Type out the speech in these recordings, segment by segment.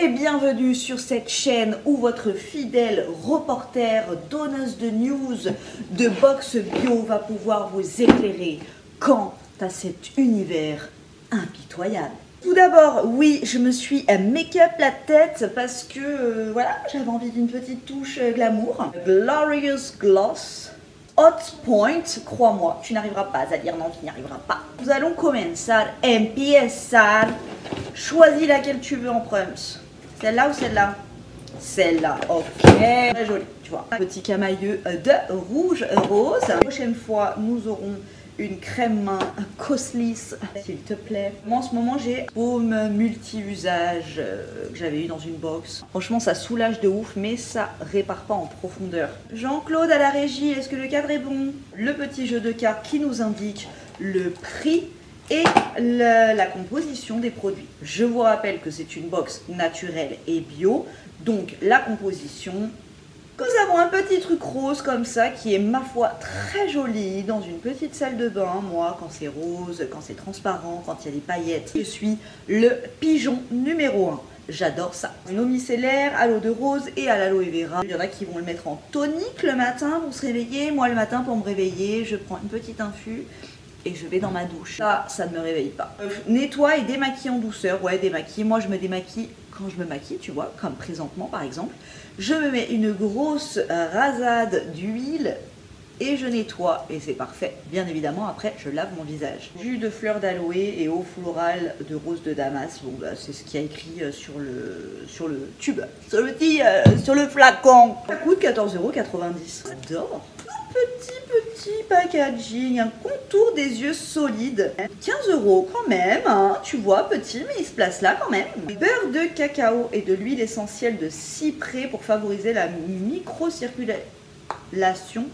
et bienvenue sur cette chaîne où votre fidèle reporter, donneuse de news de box bio va pouvoir vous éclairer quant à cet univers impitoyable. Tout d'abord, oui, je me suis make-up la tête parce que, voilà, j'avais envie d'une petite touche glamour. Glorious Gloss. Hot Point, crois-moi, tu n'arriveras pas à dire non, tu n'y arriveras pas. Nous allons commencer, empiezar. Choisis laquelle tu veux en première. Celle-là ou celle-là? Celle-là, ok. Très jolie, tu vois. Petit camailleux de rouge rose. La prochaine fois, nous aurons une crème main Cosliss, s'il te plaît. Moi, en ce moment, j'ai baume multi-usage que j'avais eu dans une box. Franchement, ça soulage de ouf, mais ça répare pas en profondeur. Jean-Claude à la régie, est-ce que le cadre est bon? Le petit jeu de cartes qui nous indique le prix et la composition des produits. Je vous rappelle que c'est une box naturelle et bio, donc la composition. Nous avons un petit truc rose comme ça qui est, ma foi, très joli dans une petite salle de bain. Moi, quand c'est rose, quand c'est transparent, quand il y a des paillettes, je suis le pigeon numéro 1. J'adore ça. Une eau micellaire à l'eau de rose et à l'aloe vera. Il y en a qui vont le mettre en tonique le matin pour se réveiller. Moi, le matin, pour me réveiller, je prends une petite infus et je vais dans ma douche. Ça ne me réveille pas. Nettoie et démaquille en douceur. Ouais, démaquille. Moi, je me démaquille quand je me maquille, tu vois, comme présentement par exemple. Je me mets une grosse rasade d'huile et je nettoie et c'est parfait. Bien évidemment, après, je lave mon visage. Jus de fleurs d'aloe et eau florale de rose de Damas. Bon, bah, c'est ce qu'il y a écrit sur le tube, sur le flacon. Ça coûte 14,90 €. J'adore. Petit packaging, un contour des yeux solide. 15 € quand même, hein, tu vois, petit, mais il se place là quand même. Beurre de cacao et de l'huile essentielle de cyprès pour favoriser la microcirculation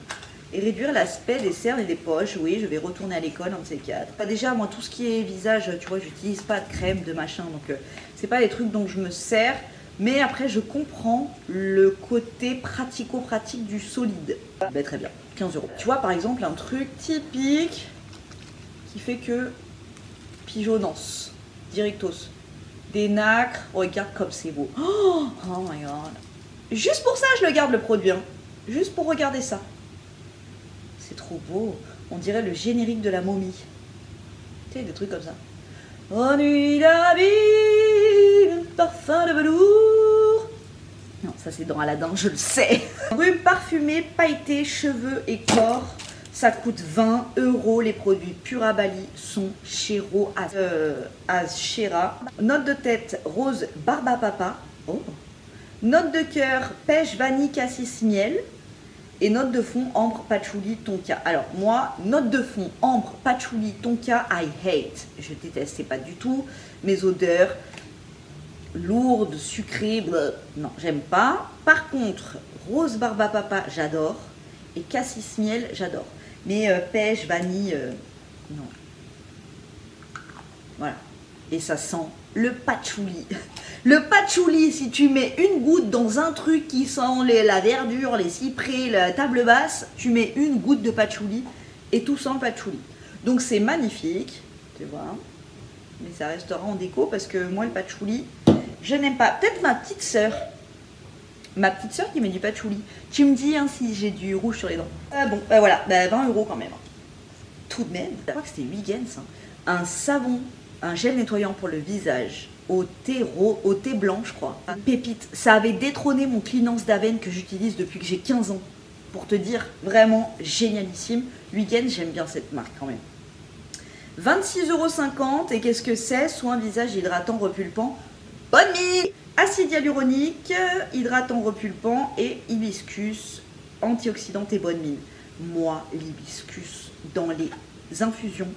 et réduire l'aspect des cernes et des poches. Oui, je vais retourner à l'école, un de ces quatre. Déjà, moi, tout ce qui est visage, tu vois, j'utilise pas de crème, de machin, donc c'est pas les trucs dont je me sers. Mais après, je comprends le côté pratico-pratique du solide. Ben, très bien, 15 €. Tu vois, par exemple, un truc typique qui fait que pigeonnance, directos, des nacres, regarde comme c'est beau. Oh my god. Juste pour ça, je le garde le produit, hein. Juste pour regarder ça. C'est trop beau. On dirait le générique de la momie. Tu sais, des trucs comme ça. Oh nuit la vie, parfum de velours. Non, ça c'est dans Aladdin, je le sais. Rhume parfumé, pailleté, cheveux et corps. Ça coûte 20 €. Les produits Pura Bali sont chez Shera. Note de tête rose barba papa. Oh. Note de cœur pêche vanille cassis miel. Et note de fond ambre patchouli tonka. Alors moi, note de fond ambre patchouli tonka, I hate. Je déteste, c'est pas du tout mes odeurs lourdes, sucrées, bleu. Non, j'aime pas. Par contre, rose barba papa, j'adore. Et cassis miel, j'adore. Mais pêche, vanille, non. Voilà. Et ça sent le patchouli. Le patchouli, si tu mets une goutte dans un truc qui sent la verdure, les cyprès, la table basse, tu mets une goutte de patchouli et tout sent le patchouli. Donc c'est magnifique, tu vois. Mais ça restera en déco parce que moi le patchouli, je n'aime pas. Peut-être ma petite sœur qui met du patchouli. Tu me dis hein, si j'ai du rouge sur les dents. Bon, voilà, 20 € quand même. Tout de même, je crois que c'était Huygens, hein. Un savon, un gel nettoyant pour le visage au thé blanc, je crois. Pépite, ça avait détrôné mon Cleanance d'Aven que j'utilise depuis que j'ai 15 ans. Pour te dire, vraiment génialissime. Huygens, j'aime bien cette marque quand même. 26,50 € et qu'est-ce que c'est? Soin visage hydratant repulpant. Bonne nuit. Acide hyaluronique, hydratant repulpant et hibiscus antioxydante et bonne mine. Moi, l'hibiscus dans les infusions,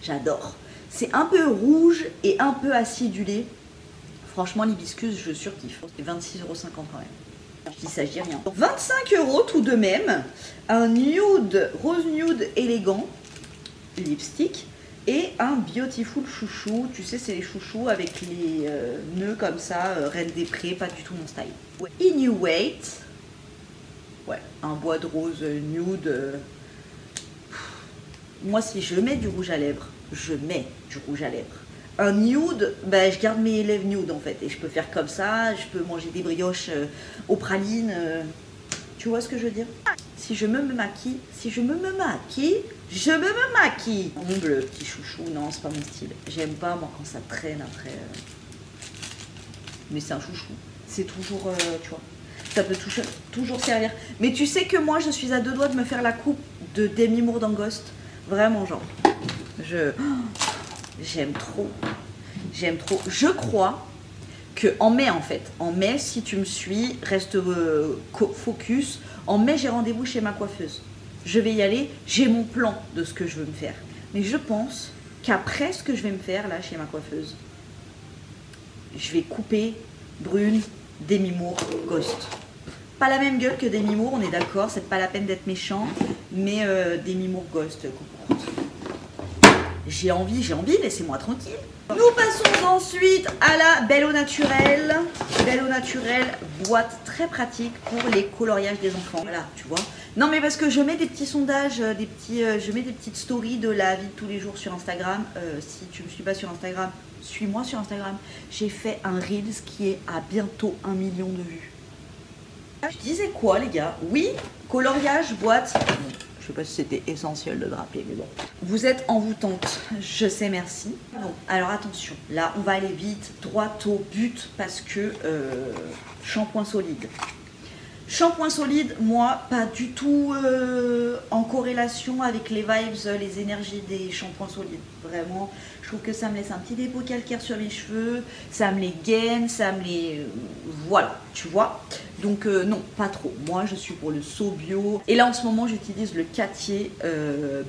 j'adore. C'est un peu rouge et un peu acidulé. Franchement, l'hibiscus, je surkiffe. C'est 26,50 € quand même. Il ne s'agit rien. 25 € tout de même. Un nude, rose nude élégant, lipstick. Et un Beautiful chouchou. Tu sais, c'est les chouchous avec les nœuds comme ça. Reine des Prés, pas du tout mon style. Ouais. Inuit. Ouais, un bois de rose nude. Moi, si je mets du rouge à lèvres, je mets du rouge à lèvres un nude, ben, je garde mes lèvres nude en fait. Et je peux faire comme ça, je peux manger des brioches aux pralines. Tu vois ce que je veux dire? Si je me maquille, je me maquille. Mon bleu, petit chouchou, non, c'est pas mon style. J'aime pas, moi, quand ça traîne après. Mais c'est un chouchou. C'est toujours, tu vois, ça peut toujours servir. Mais tu sais que moi, je suis à 2 doigts de me faire la coupe de Demi Moore dans Ghost. Vraiment, genre. J'aime trop. J'aime trop. Je crois que en mai, en fait, en mai, si tu me suis, reste focus. En mai, j'ai rendez-vous chez ma coiffeuse. Je vais y aller. J'ai mon plan de ce que je veux me faire. Mais je pense qu'après ce que je vais me faire, là, chez ma coiffeuse, je vais couper brune, Demi Moore, Ghost. Pas la même gueule que Demi Moore, on est d'accord, c'est pas la peine d'être méchant, mais Demi Moore, Ghost, j'ai envie, laissez-moi tranquille. Nous passons ensuite à la Belle au Naturel. Belle au Naturel, boîte très pratique pour les coloriages des enfants. Voilà, tu vois. Non mais parce que je mets des petits sondages, je mets des petites stories de la vie de tous les jours sur Instagram. Si tu me suis pas sur Instagram, suis-moi sur Instagram. J'ai fait un Reels qui est à bientôt 1 million de vues. Je disais quoi les gars? Oui, coloriage, boîte. Je sais pas si c'était essentiel de le rappeler, mais bon. Vous êtes envoûtante, je sais, merci. Bon, alors attention, là on va aller vite, droit au but, parce que shampoing solide. Shampoing solide, moi, pas du tout en corrélation avec les vibes, les énergies des shampoings solides. Vraiment, je trouve que ça me laisse un petit dépôt calcaire sur mes cheveux, ça me les gaine, ça me les... voilà, tu vois. Donc non, pas trop. Moi, je suis pour le So Bio. Et là, en ce moment, j'utilise le Cattier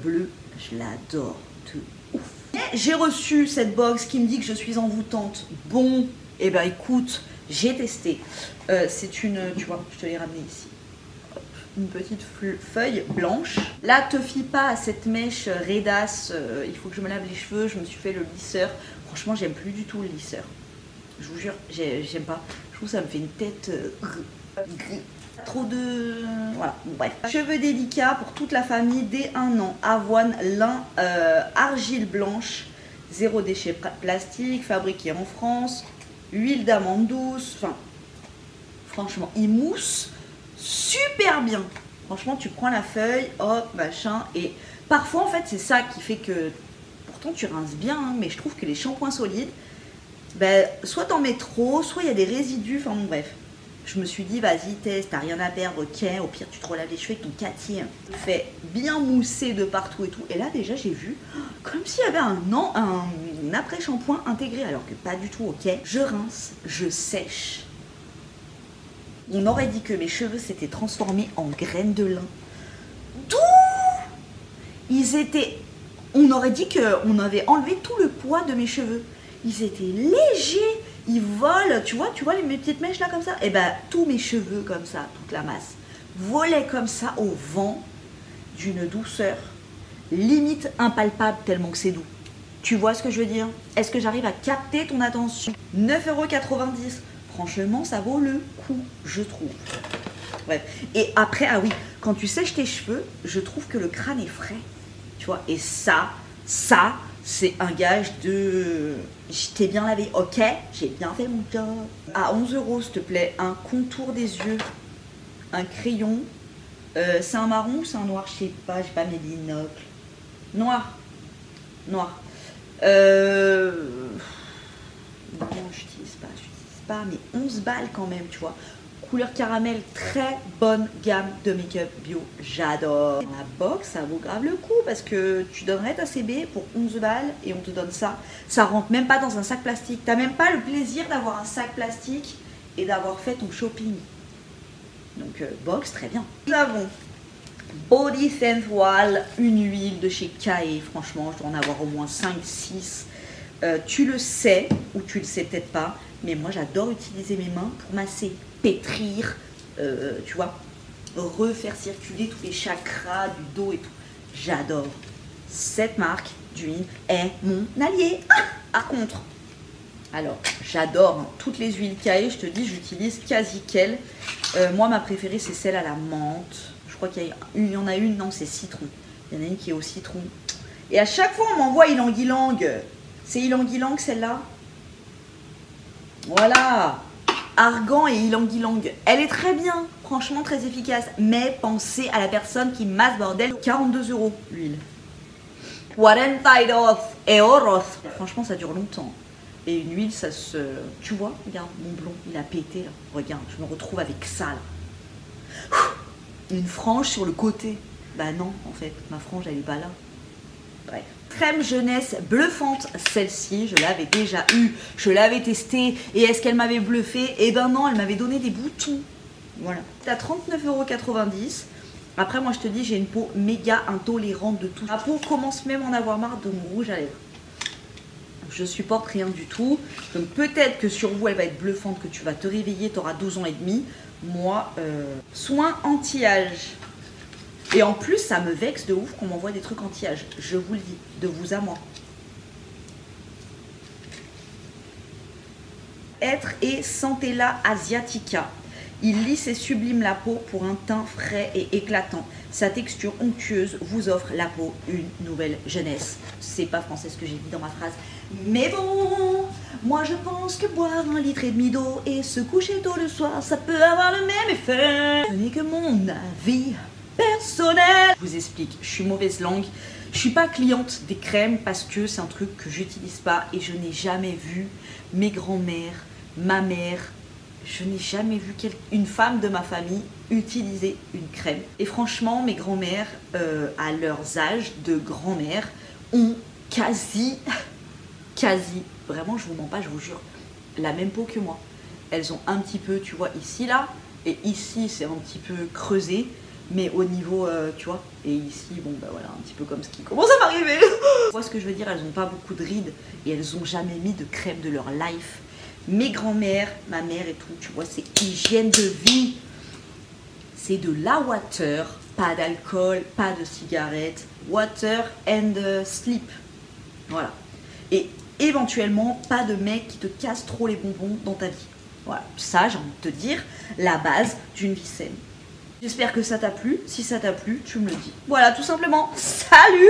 bleu. Je l'adore de ouf. J'ai reçu cette box qui me dit que je suis envoûtante. Bon, et ben écoute, j'ai testé. C'est une, tu vois, je te l'ai ramené ici. Hop, une petite feuille blanche. Là, te fie pas à cette mèche raidasse. Il faut que je me lave les cheveux. Je me suis fait le lisseur. Franchement, j'aime plus du tout le lisseur. Je vous jure, j'aime pas. Je trouve que ça me fait une tête... trop de... Voilà, bon, bref. Cheveux délicats pour toute la famille dès 1 an. Avoine, lin, argile blanche, 0 déchet plastique, fabriqué en France, huile d'amande douce. Enfin, franchement, il mousse super bien. Franchement, tu prends la feuille, hop, machin. Et parfois, en fait, c'est ça qui fait que... Pourtant, tu rinces bien, hein, mais je trouve que les shampoings solides, ben, soit t'en mets trop, soit il y a des résidus. Enfin, bon, bref. Je me suis dit, vas-y, teste, t'as rien à perdre, ok, au pire, tu te relaves les cheveux avec ton Cattier. Fait bien mousser de partout et tout. Et là, déjà, j'ai vu, comme s'il y avait un après-shampoing intégré, alors que pas du tout, ok. Je rince, je sèche. On aurait dit que mes cheveux s'étaient transformés en graines de lin. D'où ils étaient... On aurait dit qu'on avait enlevé tout le poids de mes cheveux. Ils étaient légers. Ils volent, tu vois mes petites mèches là comme ça? Et ben tous mes cheveux comme ça, toute la masse, volaient comme ça au vent, d'une douceur limite impalpable tellement que c'est doux. Tu vois ce que je veux dire? Est-ce que j'arrive à capter ton attention? 9,90 €. Franchement, ça vaut le coup, je trouve. Bref. Et après, ah oui, quand tu sèches tes cheveux, je trouve que le crâne est frais. Tu vois? Et ça, c'est un gage de... Je t'ai bien lavé, ok, j'ai bien fait mon job. À 11 €, s'il te plaît, un contour des yeux, un crayon. C'est un marron ou c'est un noir? Je sais pas, j'ai pas mes binocles. Noir. Noir. Non, j'utilise pas, mais 11 balles quand même, tu vois. Couleur caramel, très bonne gamme de make-up bio, j'adore. La box, ça vaut grave le coup parce que tu donnerais ta CB pour 11 balles et on te donne ça. Ça rentre même pas dans un sac plastique. T'as même pas le plaisir d'avoir un sac plastique et d'avoir fait ton shopping. Donc box, très bien. Nous avons Body Sensual, une huile de chez Kae. Franchement, je dois en avoir au moins 5-6. Tu le sais ou tu le sais peut-être pas, mais moi j'adore utiliser mes mains pour masser, pétrir, tu vois, refaire circuler tous les chakras du dos et tout. J'adore. Cette marque d'huile est mon allié. Par contre, alors j'adore toutes les huiles Kae, je te dis, j'utilise quasi qu'elle. Moi ma préférée c'est celle à la menthe. Je crois qu'il y en a une, non c'est citron. Il y en a une qui est au citron. Et à chaque fois on m'envoie ylang ylang. C'est ylang-ylang celle-là. Voilà. Argan et ylang-ylang. Elle est très bien, franchement très efficace. Mais pensez à la personne qui masse bordel. 42 € l'huile. 42 euros. Franchement ça dure longtemps. Et une huile ça se... Tu vois, regarde mon blond, il a pété là. Regarde, je me retrouve avec ça là. Une frange sur le côté. Bah non, en fait, ma frange elle est pas là. Bref. Crème jeunesse bluffante, celle-ci, je l'avais déjà eue, je l'avais testée, et est-ce qu'elle m'avait bluffé? Eh ben non, elle m'avait donné des boutons. Voilà. C'est à 39,90 €. Après, moi je te dis, j'ai une peau méga intolérante de tout. Ma peau commence même à en avoir marre de mon rouge à lèvres. Je supporte rien du tout. Donc peut-être que sur vous, elle va être bluffante, que tu vas te réveiller, tu auras 12 ans et demi. Moi, soin anti-âge. Et en plus, ça me vexe de ouf qu'on m'envoie des trucs anti-âge. Je vous le dis, de vous à moi. Être et Centella asiatica. Il lisse et sublime la peau pour un teint frais et éclatant. Sa texture onctueuse vous offre la peau une nouvelle jeunesse. C'est pas français ce que j'ai dit dans ma phrase. Mais bon, moi je pense que boire 1,5 litre d'eau et se coucher tôt le soir, ça peut avoir le même effet. Ce n'est que mon avis personnel. Je vous explique, je suis mauvaise langue. Je suis pas cliente des crèmes parce que c'est un truc que j'utilise pas et je n'ai jamais vu mes grands-mères, ma mère, je n'ai jamais vu une femme de ma famille utiliser une crème. Et franchement, mes grands-mères, à leurs âges de grand-mère, ont quasi, vraiment je vous mens pas, je vous jure, la même peau que moi. Elles ont un petit peu, tu vois, ici là, et ici c'est un petit peu creusé. Mais au niveau, tu vois, et ici, bon, bah voilà, un petit peu comme ce qui commence à m'arriver. Tu vois ce que je veux dire, elles n'ont pas beaucoup de rides et elles n'ont jamais mis de crème de leur life. Mes grands-mères, ma mère et tout, tu vois, c'est hygiène de vie. C'est de la water, pas d'alcool, pas de cigarette. Water and sleep. Voilà. Et éventuellement, pas de mec qui te casse trop les bonbons dans ta vie. Voilà, ça, j'ai envie de te dire, la base d'une vie saine. J'espère que ça t'a plu. Si ça t'a plu, tu me le dis. Voilà, tout simplement. Salut!